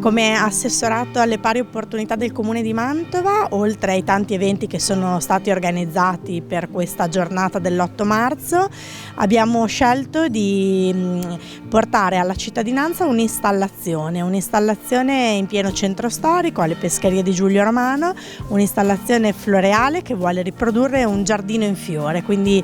Come assessorato alle pari opportunità del Comune di Mantova, oltre ai tanti eventi che sono stati organizzati per questa giornata dell'8 marzo, abbiamo scelto di portare alla cittadinanza un'installazione in pieno centro storico, alle Pescherie di Giulio Romano, un'installazione floreale che vuole riprodurre un giardino in fiore, quindi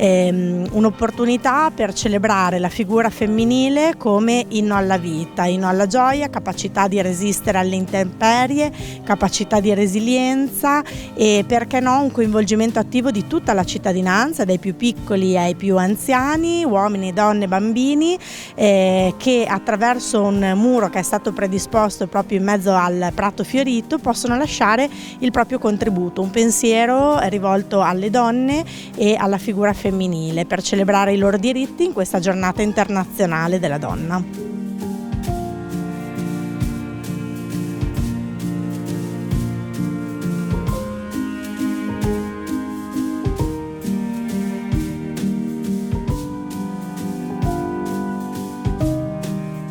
un'opportunità per celebrare la figura femminile come inno alla vita, inno alla gioia, capacità di resistere alle intemperie, capacità di resilienza e, perché no, un coinvolgimento attivo di tutta la cittadinanza, dai più piccoli ai più anziani, uomini, donne, bambini, che attraverso un muro che è stato predisposto proprio in mezzo al prato fiorito possono lasciare il proprio contributo, un pensiero rivolto alle donne e alla figura femminile per celebrare i loro diritti in questa giornata internazionale della donna.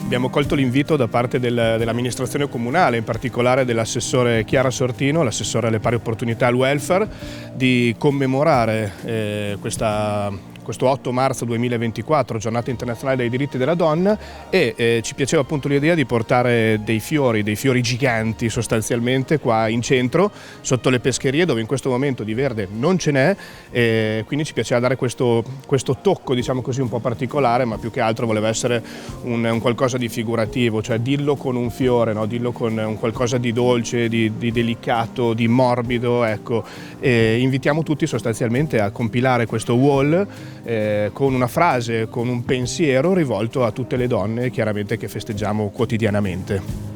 Abbiamo colto l'invito da parte dell'amministrazione comunale, in particolare dell'assessore Chiara Sortino, l'assessore alle pari opportunità e al welfare, di commemorare questo 8 marzo 2024, giornata internazionale dei diritti della donna, e ci piaceva appunto l'idea di portare dei fiori giganti sostanzialmente qua in centro, sotto le pescherie, dove in questo momento di verde non ce n'è, e quindi ci piaceva dare questo tocco, diciamo così, un po' particolare, ma più che altro voleva essere un qualcosa di figurativo, cioè dillo con un fiore, no? Dillo con un qualcosa di dolce, di delicato, di morbido, ecco. E invitiamo tutti sostanzialmente a compilare questo wall con una frase, con un pensiero rivolto a tutte le donne chiaramente che festeggiamo quotidianamente.